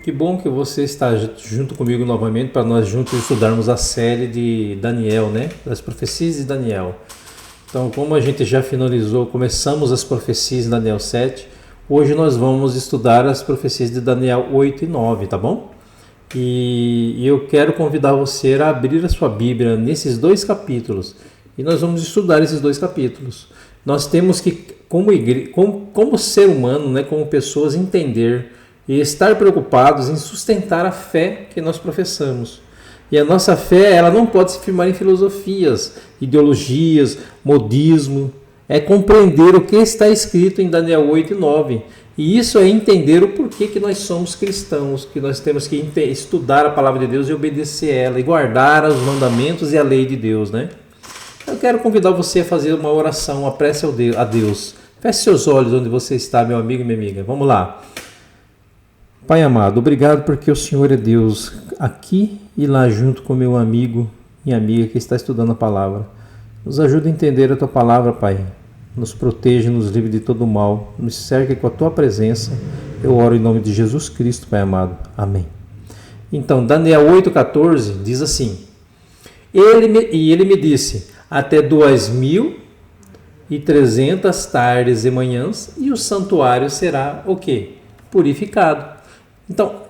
Que bom que você está junto comigo novamente para nós juntos estudarmos a série de Daniel, né? Das profecias de Daniel. Então, como a gente já começamos as profecias de Daniel 7, hoje nós vamos estudar as profecias de Daniel 8 e 9, tá bom? E eu quero convidar você a abrir a sua Bíblia nesses dois capítulos. E nós vamos estudar esses dois capítulos. Nós temos que, como ser humano, né, como pessoas, entender e estar preocupados em sustentar a fé que nós professamos. E a nossa fé, ela não pode se firmar em filosofias, ideologias, modismo. É compreender o que está escrito em Daniel 8 e 9. E isso é entender o porquê que nós somos cristãos, que nós temos que estudar a palavra de Deus e obedecer ela, e guardar os mandamentos e a lei de Deus, né? Eu quero convidar você a fazer uma oração, uma prece a Deus. Feche seus olhos onde você está, meu amigo e minha amiga. Vamos lá. Pai amado, obrigado porque o Senhor é Deus aqui e lá junto com meu amigo e amiga que está estudando a palavra. Nos ajude a entender a Tua palavra, Pai. Nos proteja, nos livre de todo mal. Nos cerque com a Tua presença. Eu oro em nome de Jesus Cristo, Pai amado. Amém. Então, Daniel 8,14 diz assim: Ele me disse, até 2.300 tardes e manhãs, e o santuário será o quê? Purificado. Então,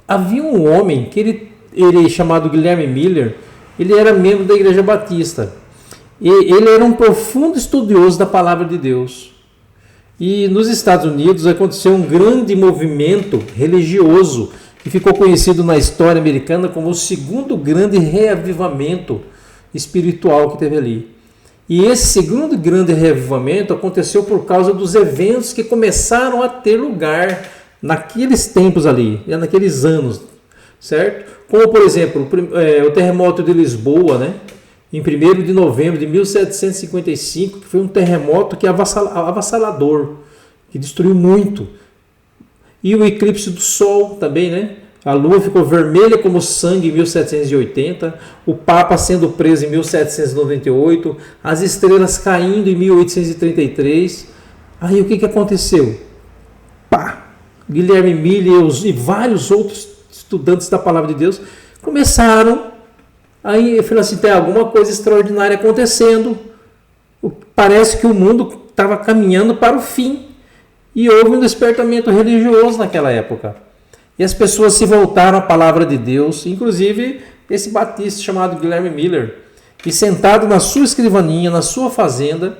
havia um homem que ele chamado Guilherme Miller, ele era membro da Igreja Batista. E ele era um profundo estudioso da palavra de Deus. E nos Estados Unidos aconteceu um grande movimento religioso que ficou conhecido na história americana como o segundo grande reavivamento espiritual que teve ali. E esse segundo grande reavivamento aconteceu por causa dos eventos que começaram a ter lugar naqueles tempos ali, naqueles anos, certo? Como, por exemplo, o terremoto de Lisboa, né? Em 1º de novembro de 1755, que foi um terremoto que avassalador, que destruiu muito. E o eclipse do Sol também, né? A lua ficou vermelha como sangue em 1780, o Papa sendo preso em 1798, as estrelas caindo em 1833. Aí o que aconteceu? Pá! Guilherme Miller e vários outros estudantes da palavra de Deus começaram aí eu falei assim, tem alguma coisa extraordinária acontecendo. Parece que o mundo estava caminhando para o fim. E houve um despertamento religioso naquela época. E as pessoas se voltaram à palavra de Deus, inclusive esse batista chamado Guilherme Miller, e sentado na sua escrivaninha, na sua fazenda,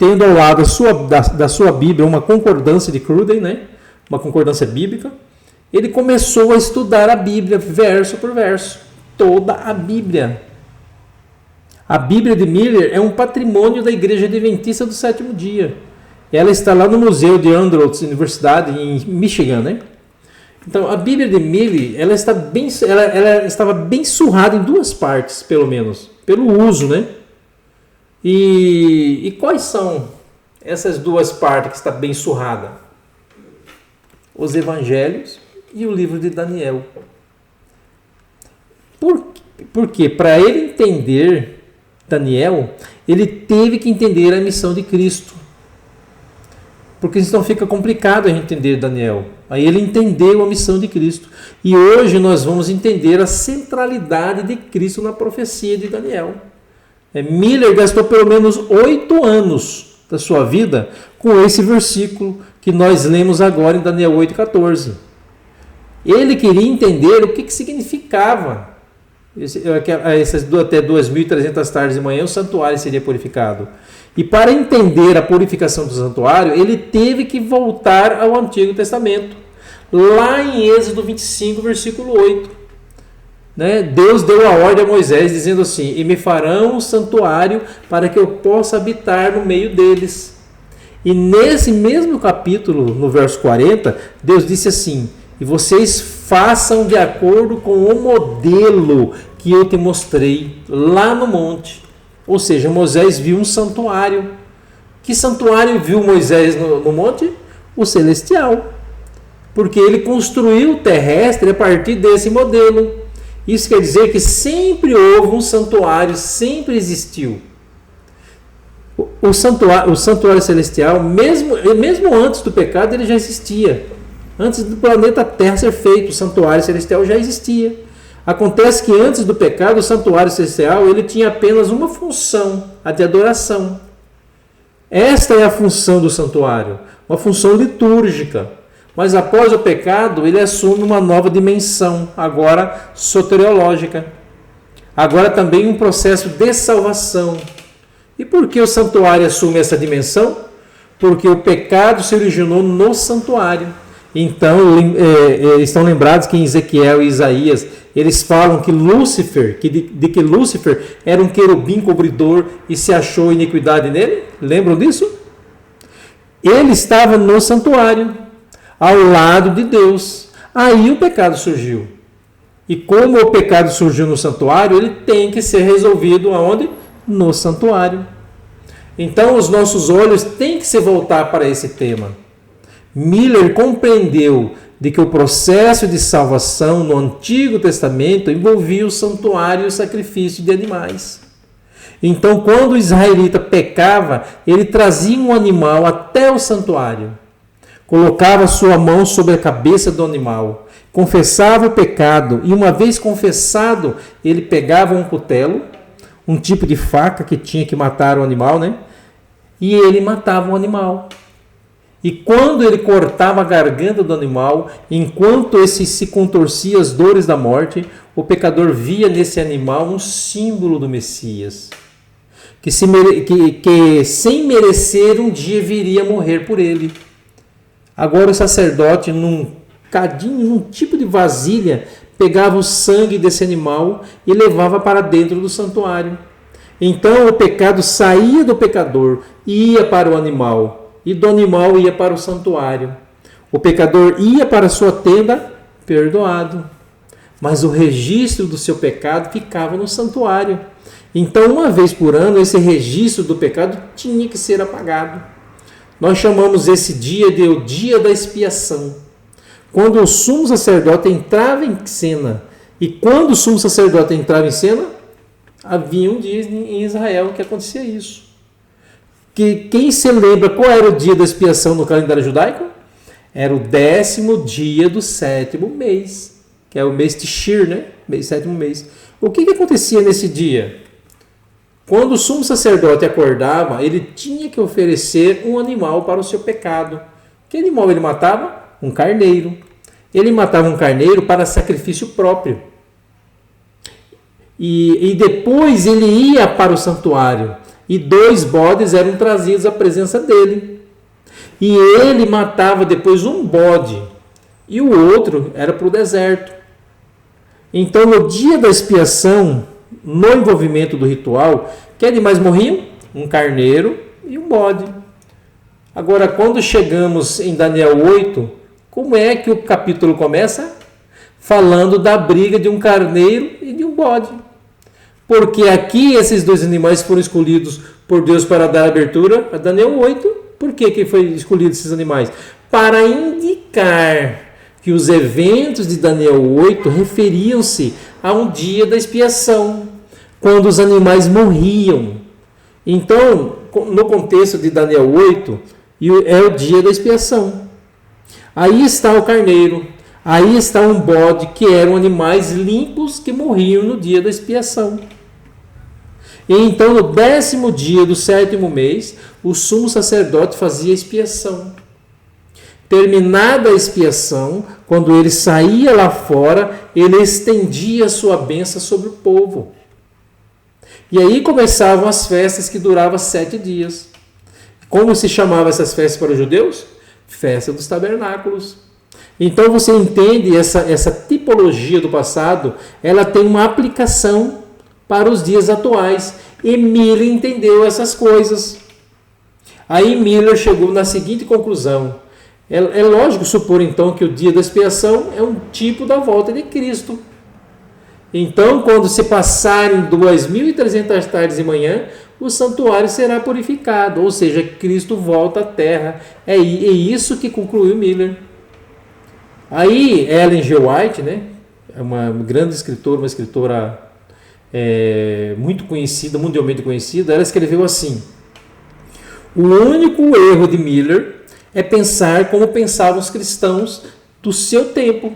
tendo ao lado da sua Bíblia uma concordância de Cruden, né? Uma concordância bíblica, ele começou a estudar a Bíblia verso por verso, toda a Bíblia. A Bíblia de Miller é um patrimônio da Igreja Adventista do Sétimo Dia. Ela está lá no Museu de Andrews Universidade, em Michigan, né? Então, a Bíblia de Miller, ela estava bem surrada em duas partes, pelo menos, pelo uso, né? E quais são essas duas partes que está bem surrada? Os Evangelhos e o livro de Daniel. Por quê? Para ele entender Daniel, ele teve que entender a missão de Cristo. Porque senão fica complicado a gente entender Daniel. Aí ele entendeu a missão de Cristo. E hoje nós vamos entender a centralidade de Cristo na profecia de Daniel. Miller gastou pelo menos 8 anos da sua vida com esse versículo que nós lemos agora em Daniel 8,14. Ele queria entender o que significava essas até 2.300 tardes de manhã o santuário seria purificado. E para entender a purificação do santuário, ele teve que voltar ao Antigo Testamento. Lá em Êxodo 25, versículo 8. Né? Deus deu a ordem a Moisés dizendo assim: e me farão um santuário para que eu possa habitar no meio deles. E nesse mesmo capítulo, no verso 40, Deus disse assim: e vocês façam de acordo com o modelo que eu te mostrei lá no monte. Ou seja, Moisés viu um santuário. Que santuário viu Moisés no monte? O celestial. Porque ele construiu o terrestre a partir desse modelo. Isso quer dizer que sempre houve um santuário, sempre existiu. O santuário celestial, mesmo antes do pecado, ele já existia. Antes do planeta Terra ser feito, o santuário celestial já existia. Acontece que antes do pecado, o santuário celestial ele tinha apenas uma função, a de adoração. Esta é a função do santuário, uma função litúrgica. Mas após o pecado, ele assume uma nova dimensão, agora soteriológica. Agora também um processo de salvação. E por que o santuário assume essa dimensão? Porque o pecado se originou no santuário. Então, estão lembrados que em Ezequiel e Isaías, eles falam que Lúcifer, de que Lúcifer era um querubim cobridor e se achou iniquidade nele? Lembram disso? Ele estava no santuário, ao lado de Deus. Aí o pecado surgiu. E como o pecado surgiu no santuário, ele tem que ser resolvido aonde? No santuário. Então os nossos olhos têm que se voltar para esse tema. Miller compreendeu de que o processo de salvação no Antigo Testamento envolvia o santuário e o sacrifício de animais. Então, quando o israelita pecava, ele trazia um animal até o santuário, colocava sua mão sobre a cabeça do animal, confessava o pecado e, uma vez confessado, ele pegava um cutelo, um tipo de faca que tinha que matar o animal, né? E ele matava o animal. E quando ele cortava a garganta do animal, enquanto esse se contorcia as dores da morte, o pecador via nesse animal um símbolo do Messias, que sem merecer um dia viria a morrer por ele. Agora o sacerdote, num cadinho, num tipo de vasilha, pegava o sangue desse animal e levava para dentro do santuário. Então o pecado saía do pecador e ia para o animal, e do animal ia para o santuário. O pecador ia para a sua tenda perdoado, mas o registro do seu pecado ficava no santuário. Então, uma vez por ano, esse registro do pecado tinha que ser apagado. Nós chamamos esse dia de o dia da expiação. Quando o sumo sacerdote entrava em cena, e quando o sumo sacerdote entrava em cena, havia um dia em Israel que acontecia isso. Quem se lembra qual era o dia da expiação no calendário judaico? Era o 10º dia do 7º mês, que é o mês Tishir, né? 7º mês. O que acontecia nesse dia? Quando o sumo sacerdote acordava, ele tinha que oferecer um animal para o seu pecado. Que animal ele matava? Um carneiro. Ele matava um carneiro para sacrifício próprio. E depois ele ia para o santuário. E 2 bodes eram trazidos à presença dele. E ele matava depois um bode. E o outro era para o deserto. Então, no dia da expiação, no envolvimento do ritual, que animais morriam? Um carneiro e um bode. Agora, quando chegamos em Daniel 8, como é que o capítulo começa? Falando da briga de um carneiro e de um bode. Porque aqui esses 2 animais foram escolhidos por Deus para dar abertura a Daniel 8. Por que foi escolhido esses animais? Para indicar que os eventos de Daniel 8 referiam-se a um dia da expiação, quando os animais morriam. Então, no contexto de Daniel 8, é o dia da expiação. Aí está o carneiro, aí está um bode, que eram animais limpos que morriam no dia da expiação. E então, no 10º dia do 7º mês, o sumo sacerdote fazia expiação. Terminada a expiação, quando ele saía lá fora, ele estendia a sua bênção sobre o povo. E aí começavam as festas que duravam 7 dias. Como se chamavam essas festas para os judeus? Festa dos tabernáculos. Então você entende essa tipologia do passado, ela tem uma aplicação para os dias atuais. E Miller entendeu essas coisas. Aí Miller chegou na seguinte conclusão. É lógico supor então que o dia da expiação é um tipo da volta de Cristo. Então, quando se passarem 2.300 tardes e manhã, o santuário será purificado, ou seja, Cristo volta à terra. É isso que concluiu Miller. Aí Ellen G. White, né, é uma grande escritora, uma escritora muito conhecida, mundialmente conhecida, ela escreveu assim: o único erro de Miller é pensar como pensavam os cristãos do seu tempo.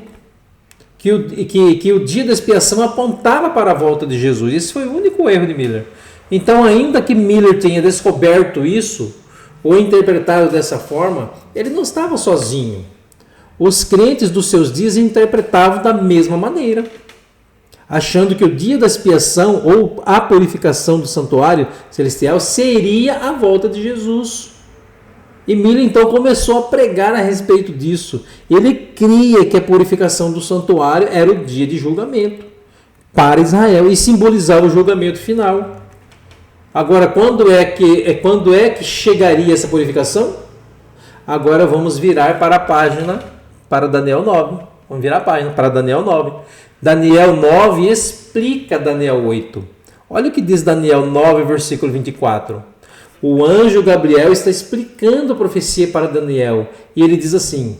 Que o dia da expiação apontava para a volta de Jesus. Esse foi o único erro de Miller. Então, ainda que Miller tenha descoberto isso, ou interpretado dessa forma, ele não estava sozinho. Os crentes dos seus dias interpretavam da mesma maneira, achando que o dia da expiação ou a purificação do santuário celestial seria a volta de Jesus. E Miller então começou a pregar a respeito disso. Ele cria que a purificação do santuário era o dia de julgamento para Israel e simbolizava o julgamento final. Agora, quando é que chegaria essa purificação? Agora vamos virar para a página, para Daniel 9. Vamos virar a página para Daniel 9. Daniel 9 explica Daniel 8. Olha o que diz Daniel 9, versículo 24. O anjo Gabriel está explicando a profecia para Daniel. E ele diz assim: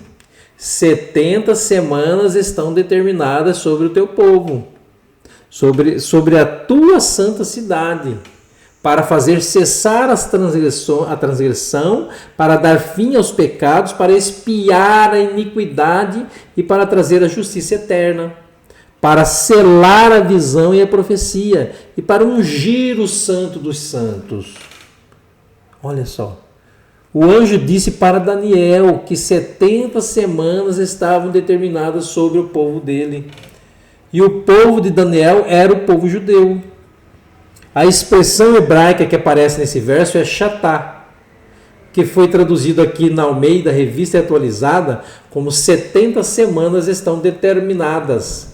70 semanas estão determinadas sobre o teu povo, sobre a tua santa cidade, para fazer cessar a transgressão, para dar fim aos pecados, para expiar a iniquidade e para trazer a justiça eterna, para selar a visão e a profecia e para ungir o santo dos santos. Olha só. O anjo disse para Daniel que 70 semanas estavam determinadas sobre o povo dele. E o povo de Daniel era o povo judeu. A expressão hebraica que aparece nesse verso é Shatá, que foi traduzido aqui na Almeida, Revista Atualizada, como 70 semanas estão determinadas.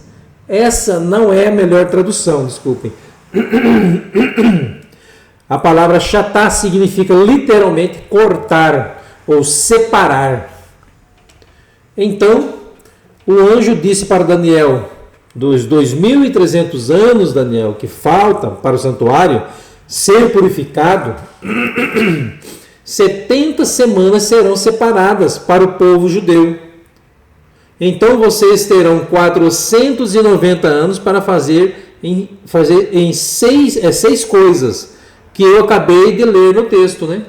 Essa não é a melhor tradução, desculpem. A palavra Shatá significa literalmente cortar ou separar. Então, o anjo disse para Daniel: dos 2.300 anos, Daniel, que faltam para o santuário ser purificado, 70 semanas serão separadas para o povo judeu. Então vocês terão 490 anos para fazer em seis coisas que eu acabei de ler no texto, né?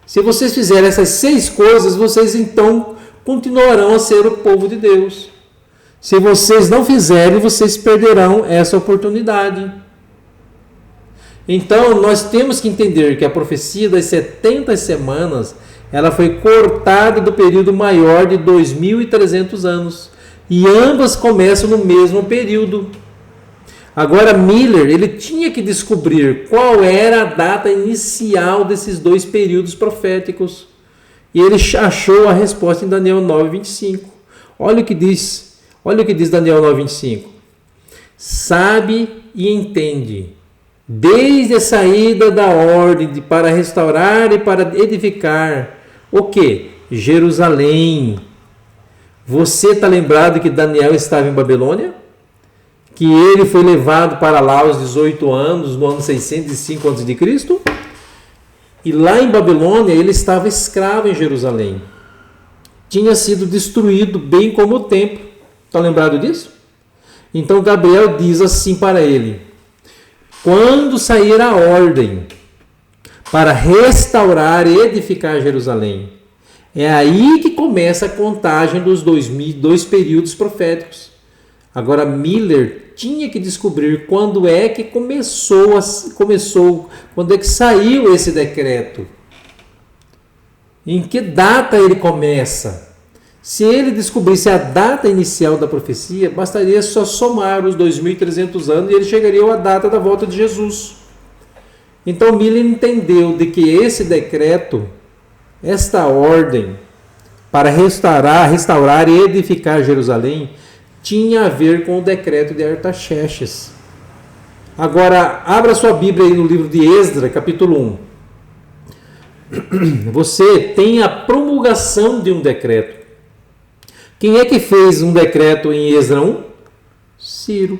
Se vocês fizerem essas 6 coisas, vocês então continuarão a ser o povo de Deus. Se vocês não fizerem, vocês perderão essa oportunidade. Então, nós temos que entender que a profecia das 70 semanas, ela foi cortada do período maior de 2.300 anos. E ambas começam no mesmo período. Agora, Miller, ele tinha que descobrir qual era a data inicial desses 2 períodos proféticos. E ele achou a resposta em Daniel 9:25. Olha o que diz Daniel 9:25. Sabe e entende, desde a saída da ordem para restaurar e para edificar, o que? Jerusalém. Você está lembrado que Daniel estava em Babilônia? Que ele foi levado para lá aos 18 anos, no ano 605 a.C.? E lá em Babilônia ele estava escravo em Jerusalém. Tinha sido destruído bem como o templo. Está lembrado disso? Então Gabriel diz assim para ele: quando sair a ordem para restaurar e edificar Jerusalém, é aí que começa a contagem dos 2 períodos proféticos. Agora Miller tinha que descobrir quando é que quando é que saiu esse decreto. Em que data ele começa? Se ele descobrisse a data inicial da profecia, bastaria só somar os 2.300 anos e ele chegaria à data da volta de Jesus. Então Miller entendeu de que esse decreto, esta ordem para restaurar e edificar Jerusalém, tinha a ver com o decreto de Artaxerxes. Agora, abra sua Bíblia aí no livro de Esdras, capítulo 1. Você tem a promulgação de um decreto. Quem é que fez um decreto em Esdras 1? Ciro.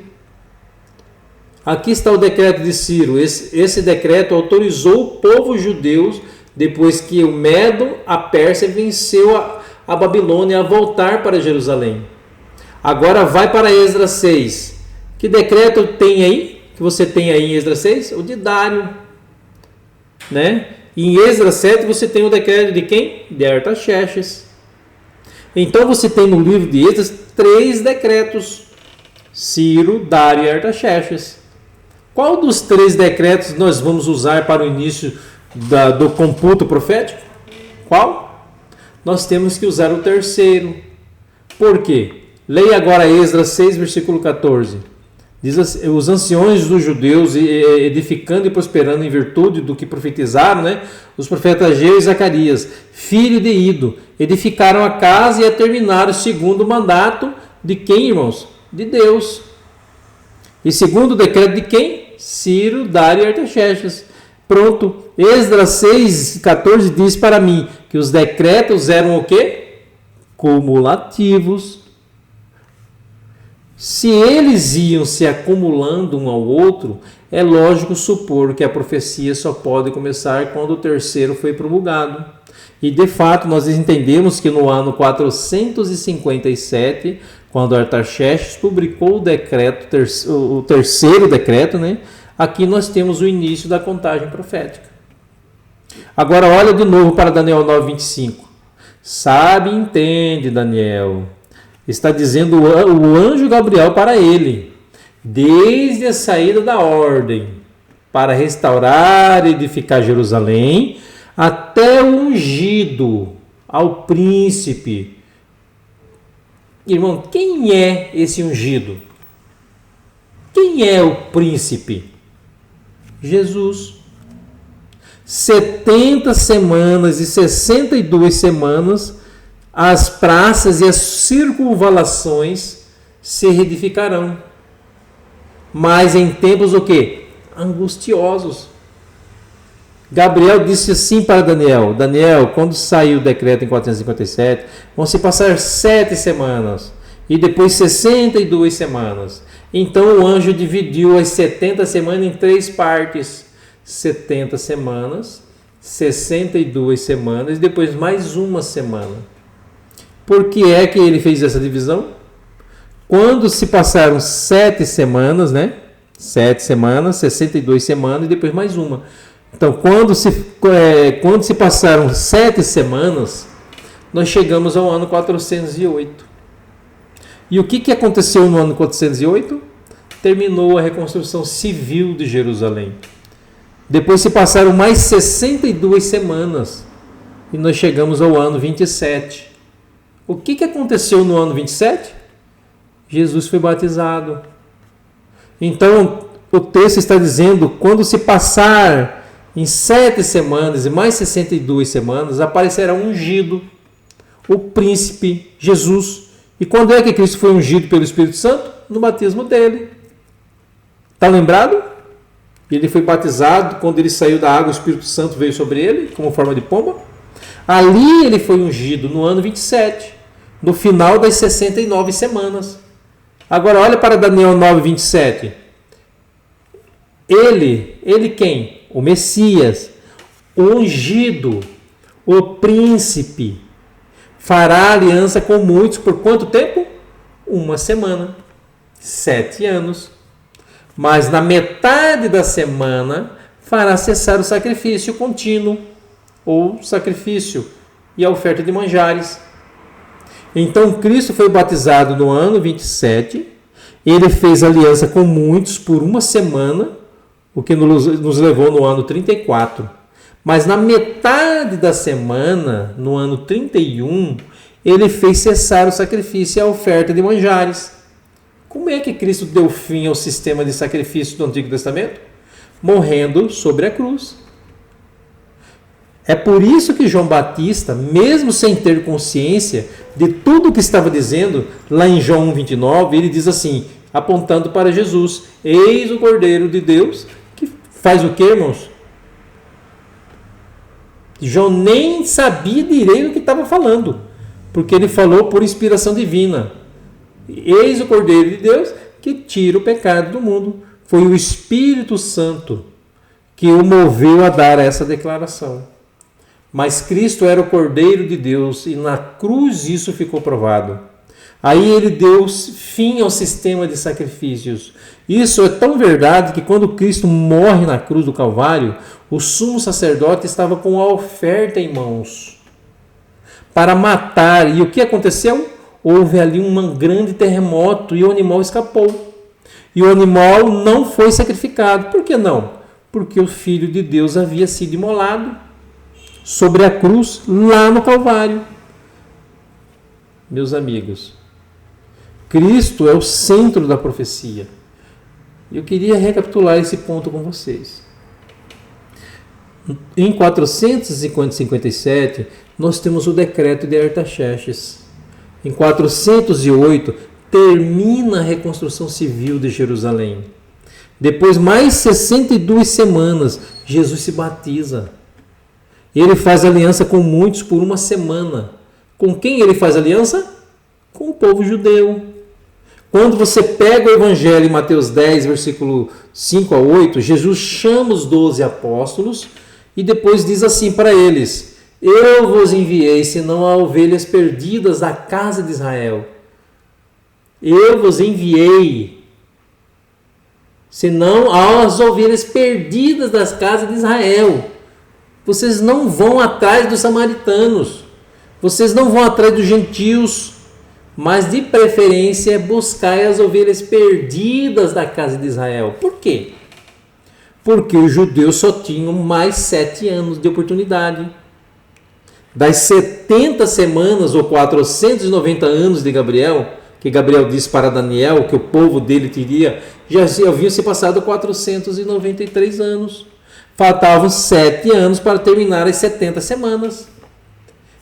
Aqui está o decreto de Ciro. Esse decreto autorizou o povo judeu, depois que o Medo, a Pérsia, venceu a Babilônia, a voltar para Jerusalém. Agora vai para Esdras 6. Que decreto tem aí? Que você tem aí em Esdras 6? O de Dário. Né? E em Esdras 7 você tem o decreto de quem? De Artaxerxes. Então você tem no livro de Esdras 3 decretos: Ciro, Dário e Artaxerxes. Qual dos 3 decretos nós vamos usar para o início do computo profético? Qual? Nós temos que usar o terceiro. Por quê? Leia agora Esdras 6, versículo 14. Diz assim: os anciões dos judeus, edificando e prosperando em virtude do que profetizaram, né? Os profetas Ageu e Zacarias, filho de Ido, edificaram a casa e a terminaram segundo o mandato de quem, irmãos? De Deus. E segundo o decreto de quem? Ciro, Dário e Artaxerxes. Pronto. Esdras 6, 14 diz para mim que os decretos eram o quê? Cumulativos. Se eles iam se acumulando um ao outro, é lógico supor que a profecia só pode começar quando o terceiro foi promulgado. E de fato nós entendemos que no ano 457, quando Artaxerxes publicou o decreto, o terceiro decreto, né? Aqui nós temos o início da contagem profética. Agora olha de novo para Daniel 9:25. Sabe e entende, Daniel. Está dizendo o anjo Gabriel para ele, desde a saída da ordem, para restaurar e edificar Jerusalém, até o ungido, ao príncipe. Irmão, quem é esse ungido? Quem é o príncipe? Jesus. 70 semanas e 62 semanas, as praças e as circunvalações se reedificarão. Mas em tempos o quê? Angustiosos. Gabriel disse assim para Daniel: Daniel, quando saiu o decreto em 457, vão se passar 7 semanas e depois 62 semanas. Então o anjo dividiu as 70 semanas em 3 partes: 70 semanas, 62 semanas e depois mais uma semana. Por que é que ele fez essa divisão? Quando se passaram 7 semanas, né? 7 semanas, 62 semanas e depois mais uma. Então, quando se passaram 7 semanas, nós chegamos ao ano 408. E o que aconteceu no ano 408? Terminou a reconstrução civil de Jerusalém. Depois se passaram mais 62 semanas e nós chegamos ao ano 27. O que aconteceu no ano 27? Jesus foi batizado. Então, o texto está dizendo, quando se passar em 7 semanas e mais 62 semanas, aparecerá um ungido, o príncipe Jesus. E quando é que Cristo foi ungido pelo Espírito Santo? No batismo dele. Está lembrado? Ele foi batizado, quando ele saiu da água, o Espírito Santo veio sobre ele, como forma de pomba. Ali ele foi ungido no ano 27, no final das 69 semanas. Agora olha para Daniel 9:27. Ele quem? O Messias, o ungido, o príncipe, fará aliança com muitos por quanto tempo? 1 semana, 7 anos. Mas na metade da semana fará cessar o sacrifício contínuo, ou sacrifício e a oferta de manjares. Então Cristo foi batizado no ano 27, ele fez aliança com muitos por 1 semana, o que nos levou no ano 34. Mas na metade da semana, no ano 31, ele fez cessar o sacrifício e a oferta de manjares. Como é que Cristo deu fim ao sistema de sacrifício do Antigo Testamento? Morrendo sobre a cruz. É por isso que João Batista, mesmo sem ter consciência de tudo o que estava dizendo, lá em João 1:29, ele diz assim, apontando para Jesus: eis o Cordeiro de Deus, que faz o que, irmãos? João nem sabia direito o que estava falando, porque ele falou por inspiração divina. Eis o Cordeiro de Deus que tira o pecado do mundo. Foi o Espírito Santo que o moveu a dar essa declaração. Mas Cristo era o Cordeiro de Deus e na cruz isso ficou provado. Aí ele deu fim ao sistema de sacrifícios. Isso é tão verdade que quando Cristo morre na cruz do Calvário, o sumo sacerdote estava com a oferta em mãos. para matar. E o que aconteceu? Houve ali um grande terremoto e o animal escapou. E o animal não foi sacrificado. Por que não? Porque o Filho de Deus havia sido imolado sobre a cruz lá no Calvário. Meus amigos, Cristo é o centro da profecia. Eu queria recapitular esse ponto com vocês. Em 457, nós temos o decreto de Artaxerxes. Em 408, termina a reconstrução civil de Jerusalém. Depois, mais 62 semanas, Jesus se batiza. Ele faz aliança com muitos por uma semana. Com quem ele faz aliança? Com o povo judeu. Quando você pega o Evangelho em Mateus 10, versículo 5 a 8, Jesus chama os 12 apóstolos e depois diz assim para eles: eu vos enviei, senão a ovelhas perdidas da casa de Israel. Eu vos enviei, senão as ovelhas perdidas das casas de Israel. Vocês não vão atrás dos samaritanos, vocês não vão atrás dos gentios, mas de preferência buscai as ovelhas perdidas da casa de Israel. Por quê? Porque os judeus só tinham mais 7 anos de oportunidade. Das 70 semanas ou 490 anos de Gabriel, que Gabriel disse para Daniel que o povo dele teria, já haviam se passado 493 anos. Faltavam 7 anos para terminar as 70 semanas.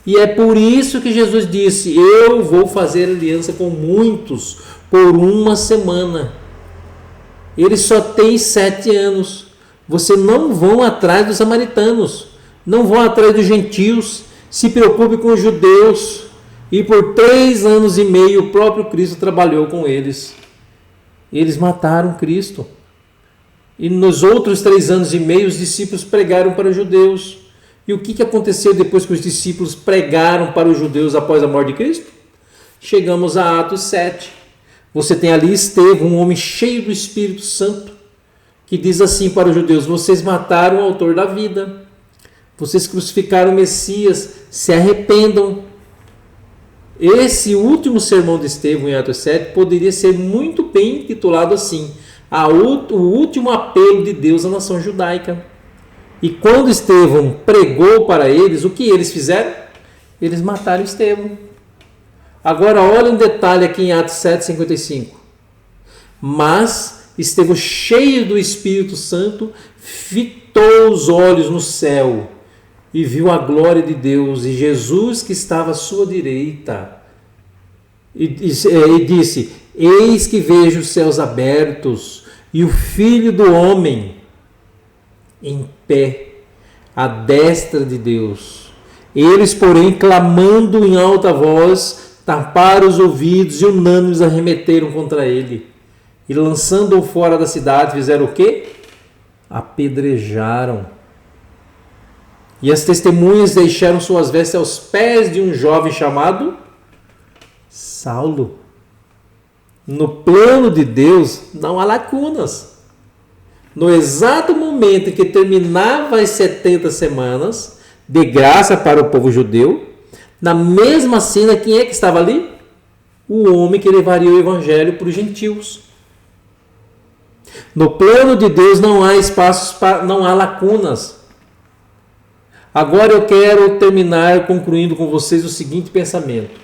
E é por isso que Jesus disse: eu vou fazer aliança com muitos por uma semana. Eles só têm 7 anos. Você não vão atrás dos samaritanos, não vão atrás dos gentios, se preocupe com os judeus. E por 3 anos e meio o próprio Cristo trabalhou com eles. Eles mataram Cristo. E nos outros 3 anos e meio os discípulos pregaram para os judeus. E o que aconteceu depois que os discípulos pregaram para os judeus após a morte de Cristo? Chegamos a Atos 7. Você tem ali Estevão, um homem cheio do Espírito Santo, que diz assim para os judeus: vocês mataram o autor da vida, vocês crucificaram o Messias, se arrependam. Esse último sermão de Estevão em Atos 7 poderia ser muito bem intitulado assim: o último apelo de Deus à nação judaica. E quando Estevão pregou para eles, o que eles fizeram? Eles mataram Estevão. Agora olha um detalhe aqui em Atos 7:55. Mas Estevão, cheio do Espírito Santo, fitou os olhos no céu e viu a glória de Deus e Jesus que estava à sua direita. E disse: eis que vejo os céus abertos e o Filho do Homem em pé à destra de Deus. Eles, porém, clamando em alta voz, taparam os ouvidos e unânimes arremeteram contra ele. E lançando-o fora da cidade, fizeram o quê? Apedrejaram. E as testemunhas deixaram suas vestes aos pés de um jovem chamado Saulo. No plano de Deus não há lacunas. No exato momento em que terminava as 70 semanas de graça para o povo judeu, na mesma cena, quem é que estava ali? O homem que levaria o evangelho para os gentios. No plano de Deus não há espaços, não há lacunas. Agora eu quero terminar concluindo com vocês o seguinte pensamento.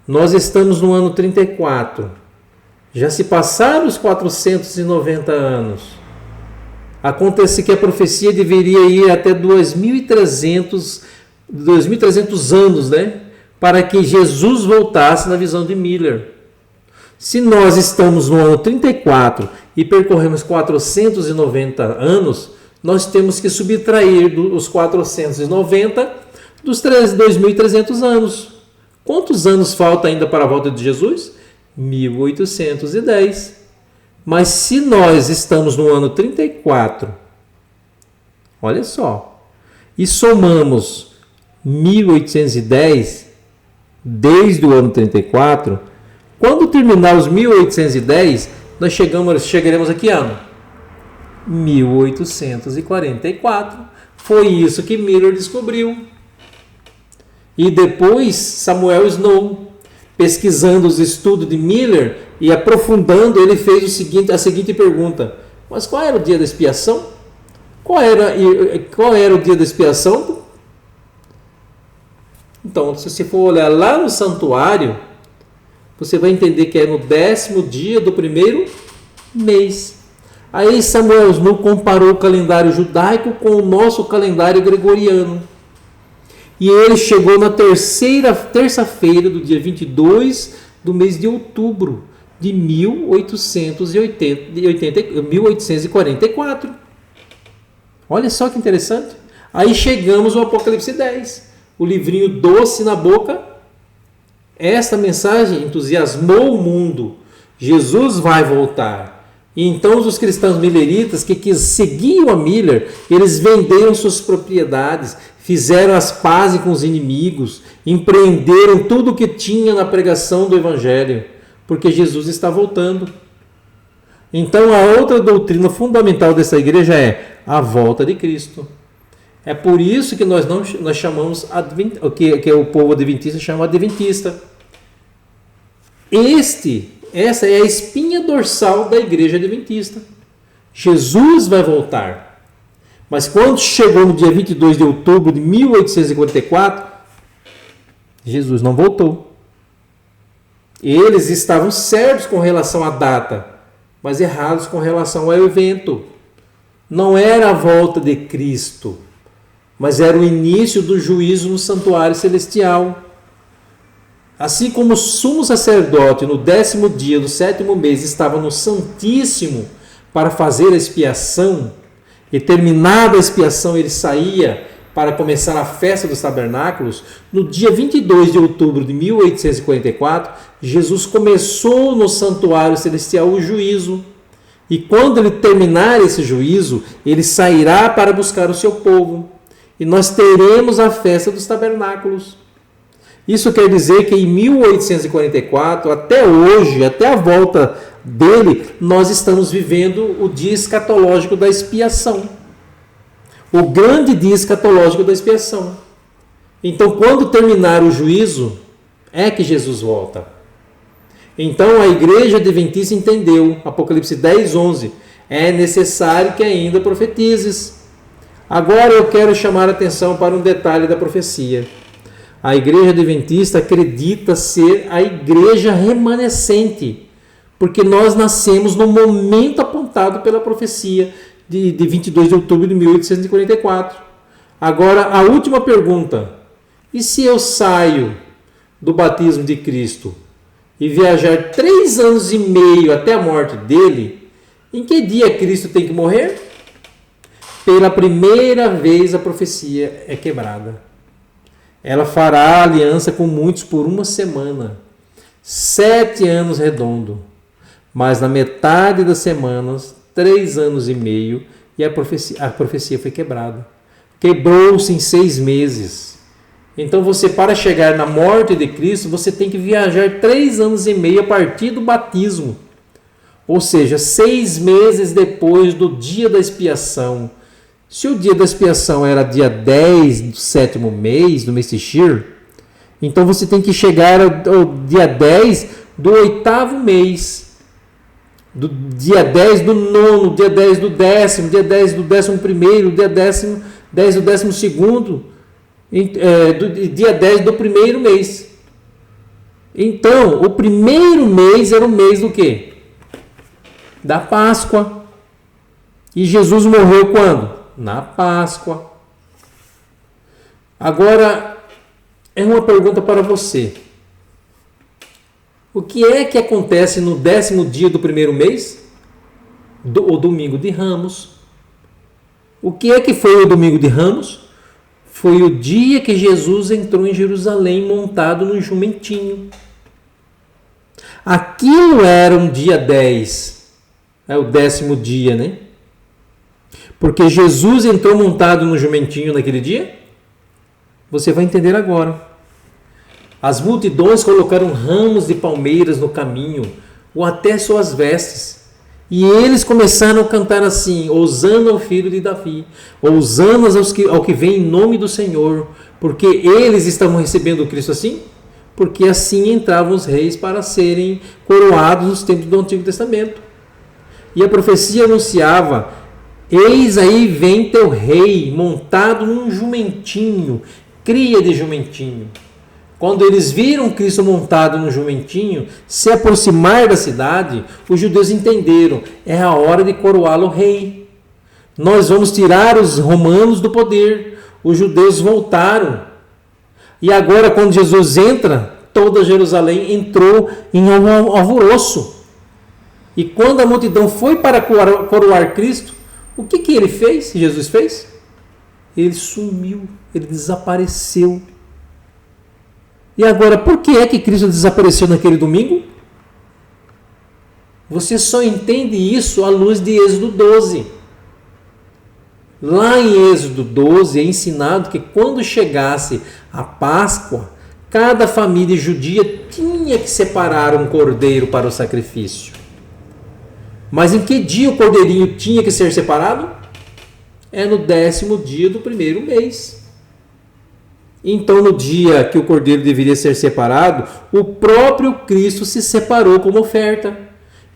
Nós estamos no ano 34. Já se passaram os 490 anos. Acontece que a profecia deveria ir até 2.300 anos, né? Para que Jesus voltasse na visão de Miller. Se nós estamos no ano 34 e percorremos 490 anos, nós temos que subtrair os 490 dos 2.300 anos. Quantos anos falta ainda para a volta de Jesus? 1810. Mas se nós estamos no ano 34, olha só, e somamos 1810 desde o ano 34, quando terminar os 1810, nós chegaremos a que ano? 1844. Foi isso que Miller descobriu. E depois Samuel Snow, pesquisando os estudos de Miller e aprofundando, ele fez a seguinte pergunta: mas qual era o dia da expiação? Qual era o dia da expiação? Então, se você for olhar lá no santuário, você vai entender que é no 10º dia do primeiro mês. Aí Samuel Snow comparou o calendário judaico com o nosso calendário gregoriano. E ele chegou na terça-feira do dia 22 do mês de outubro de 1844. Olha só que interessante. Aí chegamos ao Apocalipse 10. O livrinho doce na boca. Esta mensagem entusiasmou o mundo. Jesus vai voltar. E então os cristãos milleritas que seguiam a Miller, eles venderam suas propriedades, fizeram as pazes com os inimigos, empreenderam tudo o que tinha na pregação do Evangelho, porque Jesus está voltando. Então a outra doutrina fundamental dessa igreja é a volta de Cristo. É por isso que nós chamamos que o povo adventista chama adventista. Essa é a espinha dorsal da igreja adventista. Jesus vai voltar. Mas quando chegou no dia 22 de outubro de 1844, Jesus não voltou. Eles estavam certos com relação à data, mas errados com relação ao evento. Não era a volta de Cristo, mas era o início do juízo no santuário celestial. Assim como o sumo sacerdote no 10º dia do 7º mês estava no Santíssimo para fazer a expiação, e terminada a expiação ele saía para começar a festa dos tabernáculos, no dia 22 de outubro de 1844, Jesus começou no santuário celestial o juízo. E quando ele terminar esse juízo, ele sairá para buscar o seu povo. E nós teremos a festa dos tabernáculos. Isso quer dizer que em 1844, até hoje, até a volta dele, nós estamos vivendo o dia escatológico da expiação. O grande dia escatológico da expiação. Então, quando terminar o juízo, é que Jesus volta. Então, a igreja adventista entendeu, Apocalipse 10, 11, é necessário que ainda profetizes. Agora eu quero chamar a atenção para um detalhe da profecia. A igreja adventista acredita ser a igreja remanescente, porque nós nascemos no momento apontado pela profecia de 22 de outubro de 1844. Agora, a última pergunta: e se eu saio do batismo de Cristo e viajar 3 anos e meio até a morte dele, em que dia Cristo tem que morrer? Pela primeira vez a profecia é quebrada. Ela fará aliança com muitos por 1 semana, 7 anos redondo, mas na metade das semanas, 3 anos e meio, e a profecia foi quebrada. Quebrou-se em 6 meses. Então você, para chegar na morte de Cristo, você tem que viajar 3 anos e meio a partir do batismo. Ou seja, 6 meses depois do dia da expiação. Se o dia da expiação era dia 10 do 7º mês, do mês Tishir, então você tem que chegar ao dia 10 do 8º mês, do dia 10 do 9º, dia 10 do 10º, dia 10 do 11º, dia 10 do 12º, dia 10 do primeiro mês. Então, o primeiro mês era o mês do quê? Da Páscoa. E Jesus morreu quando? Na Páscoa. Agora, é uma pergunta para você. O que é que acontece no 10º dia do primeiro mês? O domingo de Ramos. O que é que foi o domingo de Ramos? Foi o dia que Jesus entrou em Jerusalém montado num jumentinho. Aquilo era um dia 10. É o 10º dia, né? Porque Jesus entrou montado no jumentinho naquele dia? Você vai entender agora. As multidões colocaram ramos de palmeiras no caminho, ou até suas vestes. E eles começaram a cantar assim: Hosana ao filho de Davi, Hosana ao que vem em nome do Senhor, Porque eles estavam recebendo o Cristo assim? Porque assim entravam os reis para serem coroados nos tempos do Antigo Testamento. E a profecia anunciava: eis aí vem teu rei montado num jumentinho, cria de jumentinho. Quando eles viram Cristo montado no jumentinho se aproximar da cidade, os judeus entenderam: é a hora de coroá-lo rei. Nós vamos tirar os romanos do poder. Os judeus voltaram. E agora, quando Jesus entra, toda Jerusalém entrou em um alvoroço. E quando a multidão foi para coroar Cristo, o que ele fez? Jesus fez? Ele sumiu, ele desapareceu. E agora, por que é que Cristo desapareceu naquele domingo? Você só entende isso à luz de Êxodo 12. Lá em Êxodo 12 é ensinado que quando chegasse a Páscoa, cada família judia tinha que separar um cordeiro para o sacrifício. Mas em que dia o cordeirinho tinha que ser separado? É no 10º dia do primeiro mês. Então, no dia que o cordeiro deveria ser separado, o próprio Cristo se separou como oferta.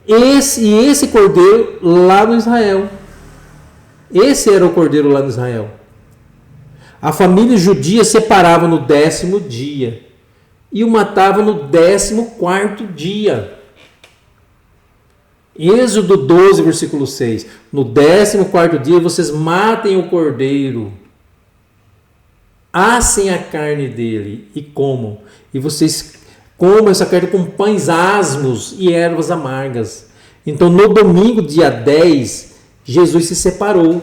Esse cordeiro lá no Israel. Esse era o cordeiro lá no Israel. A família judia separava no 10º dia e o matava no 14º dia. Êxodo 12, versículo 6. No 14º dia vocês matem o cordeiro, assem a carne dele e comam. E vocês comam essa carne com pães asmos e ervas amargas. Então, no domingo, dia 10, Jesus se separou.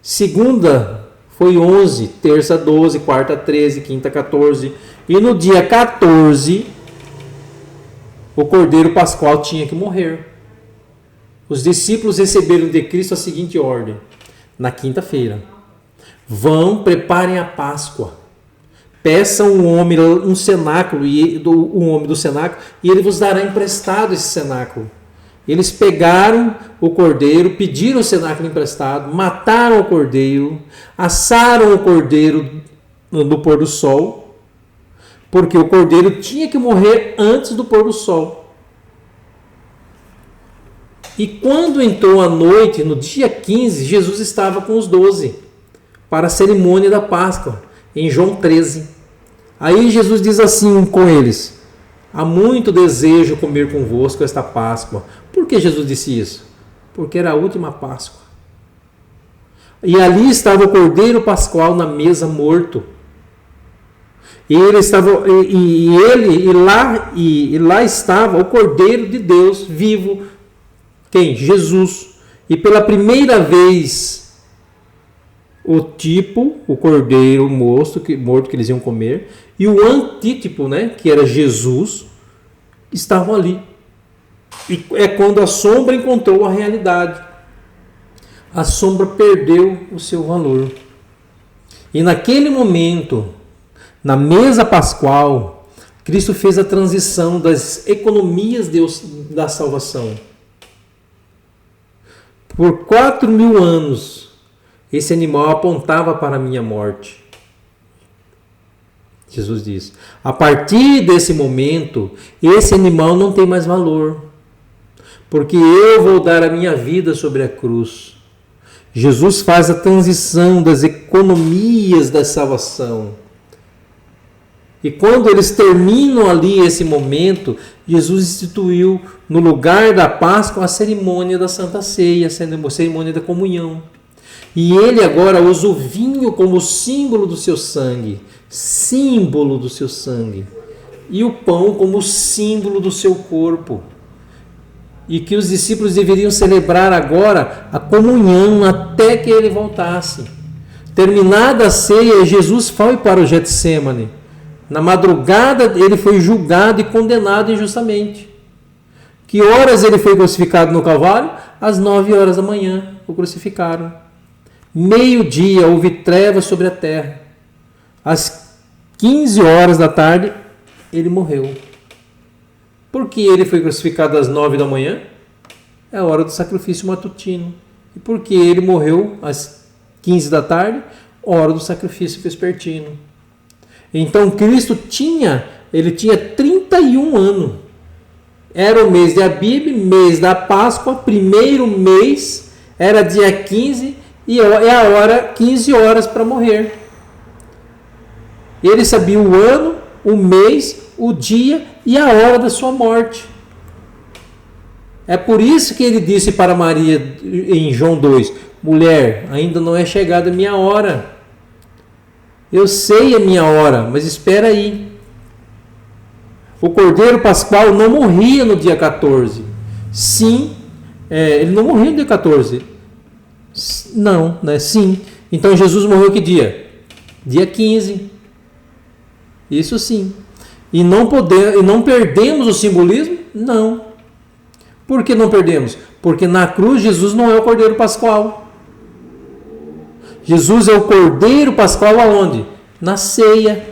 Segunda foi 11, terça 12, quarta 13, quinta 14. E no dia 14, o cordeiro pascual tinha que morrer. Os discípulos receberam de Cristo a seguinte ordem: na quinta-feira, vão, preparem a Páscoa, peçam um homem um cenáculo, um homem do cenáculo, e ele vos dará emprestado esse cenáculo. Eles pegaram o cordeiro, pediram o cenáculo emprestado, mataram o cordeiro, assaram o cordeiro no pôr do sol, porque o cordeiro tinha que morrer antes do pôr do sol. E quando entrou a noite, no dia 15, Jesus estava com os 12 para a cerimônia da Páscoa, em João 13. Aí Jesus diz assim com eles: há muito desejo comer convosco esta Páscoa. Por que Jesus disse isso? Porque era a última Páscoa. E ali estava o cordeiro pascual na mesa morto. E ele estava, e lá estava o Cordeiro de Deus vivo. Quem? Jesus. E pela primeira vez, o cordeiro morto que eles iam comer, e o antítipo, né, que era Jesus, estavam ali. E é quando a sombra encontrou a realidade. A sombra perdeu o seu valor. E naquele momento, na mesa pascual, Cristo fez a transição das economias da salvação. Por 4.000 anos, esse animal apontava para a minha morte. Jesus diz: a partir desse momento, esse animal não tem mais valor, porque eu vou dar a minha vida sobre a cruz. Jesus faz a transição das economias da salvação. E quando eles terminam ali esse momento, Jesus instituiu no lugar da Páscoa a cerimônia da Santa Ceia, a cerimônia da comunhão. E ele agora usa o vinho como símbolo do seu sangue, e o pão como símbolo do seu corpo. E que os discípulos deveriam celebrar agora a comunhão até que ele voltasse. Terminada a ceia, Jesus foi para o Getsêmani. Na madrugada ele foi julgado e condenado injustamente. Que horas ele foi crucificado no Calvário? Às 9 horas da manhã o crucificaram. Meio-dia houve trevas sobre a terra. Às 15 horas da tarde ele morreu. Por que ele foi crucificado às 9 da manhã? É a hora do sacrifício matutino. E por que ele morreu às 15 da tarde? hora do sacrifício vespertino. Então Cristo tinha 31 anos. Era o mês de Abib, mês da Páscoa, primeiro mês, era dia 15 e é a hora, 15 horas para morrer. Ele sabia o ano, o mês, o dia e a hora da sua morte. É por isso que ele disse para Maria em João 2, mulher, ainda não é chegada a minha hora. Eu sei a minha hora, mas espera aí. O Cordeiro Pascual não morria no dia 14. Sim, ele não morria no dia 14. Não, né? Sim. Então Jesus morreu que dia? Dia 15. Isso sim. E não perdemos o simbolismo? Não. Por que não perdemos? Porque na cruz Jesus não é o Cordeiro Pascual. Jesus é o Cordeiro Pascual aonde? Na ceia.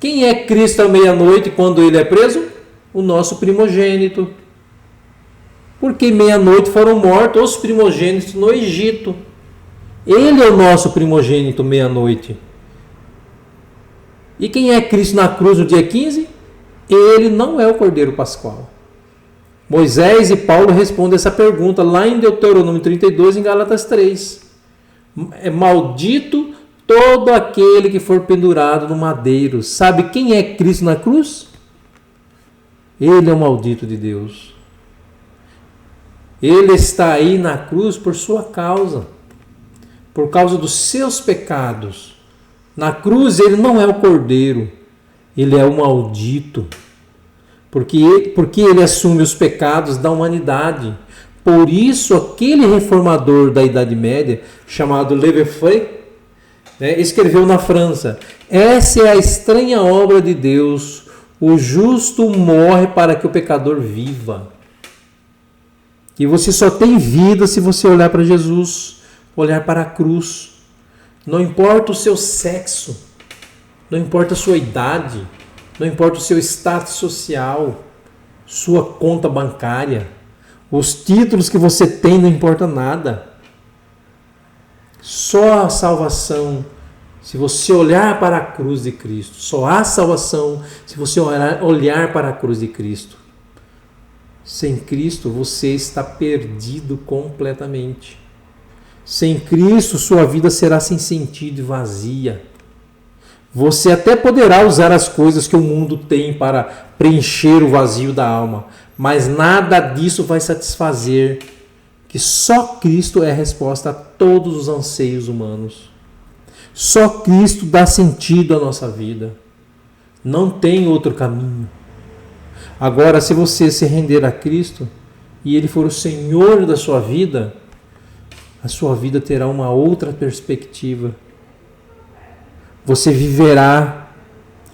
Quem é Cristo à meia-noite quando ele é preso? O nosso primogênito. Porque meia-noite foram mortos os primogênitos no Egito. Ele é o nosso primogênito meia-noite. E quem é Cristo na cruz no dia 15? Ele não é o Cordeiro Pascual. Moisés e Paulo respondem essa pergunta lá em Deuteronômio 32, em Gálatas 3. É maldito todo aquele que for pendurado no madeiro. Sabe quem é Cristo na cruz? Ele é o maldito de Deus. Ele está aí na cruz por sua causa. Por causa dos seus pecados. Na cruz ele não é o cordeiro. Ele é o maldito. Porque ele assume os pecados da humanidade. Por isso, aquele reformador da Idade Média, chamado Leverfeuille, escreveu na França: essa é a estranha obra de Deus, o justo morre para que o pecador viva. E você só tem vida se você olhar para Jesus, olhar para a cruz. Não importa o seu sexo, não importa a sua idade, não importa o seu status social, sua conta bancária, os títulos que você tem, não importa nada. Só a salvação, se você olhar para a cruz de Cristo. Só há salvação se você olhar para a cruz de Cristo. Sem Cristo, você está perdido completamente. Sem Cristo, sua vida será sem sentido e vazia. Você até poderá usar as coisas que o mundo tem para preencher o vazio da alma, mas nada disso vai satisfazer, que só Cristo é a resposta a todos os anseios humanos. Só Cristo dá sentido à nossa vida. Não tem outro caminho. Agora, se você se render a Cristo e Ele for o Senhor da sua vida, a sua vida terá uma outra perspectiva. Você viverá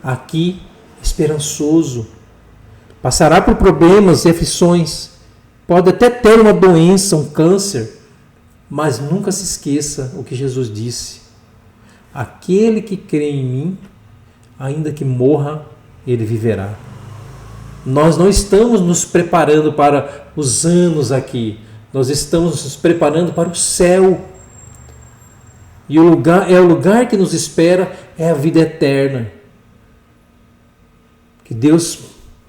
aqui esperançoso. Passará por problemas e aflições. Pode até ter uma doença, um câncer, mas nunca se esqueça o que Jesus disse: aquele que crê em mim, ainda que morra, ele viverá. Nós não estamos nos preparando para os anos aqui, nós estamos nos preparando para o céu. E o lugar que nos espera é a vida eterna. Que Deus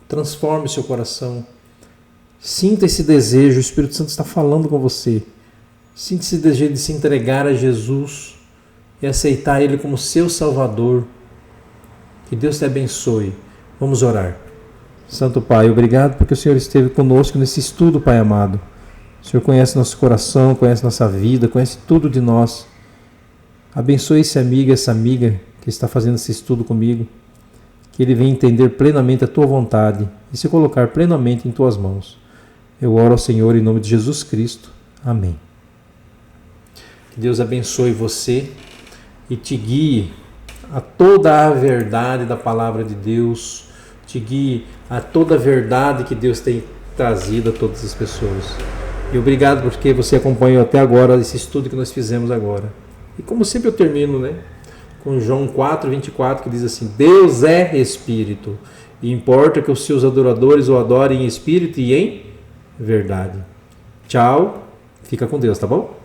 transforme o seu coração. Sinta esse desejo, o Espírito Santo está falando com você. Sinta esse desejo de se entregar a Jesus e aceitar Ele como seu Salvador. Que Deus te abençoe. Vamos orar. Santo Pai, obrigado porque o Senhor esteve conosco nesse estudo, Pai amado. O Senhor conhece nosso coração, conhece nossa vida, conhece tudo de nós. Abençoe esse amigo, essa amiga que está fazendo esse estudo comigo. Que ele venha entender plenamente a Tua vontade e se colocar plenamente em Tuas mãos. Eu oro ao Senhor em nome de Jesus Cristo. Amém. Que Deus abençoe você e te guie a toda a verdade da palavra de Deus, te guie a toda a verdade que Deus tem trazido a todas as pessoas. E obrigado porque você acompanhou até agora esse estudo que nós fizemos agora. E como sempre eu termino, com João 4:24, que diz assim: Deus é Espírito, e importa que os seus adoradores o adorem em espírito e em verdade. Tchau, fica com Deus, tá bom?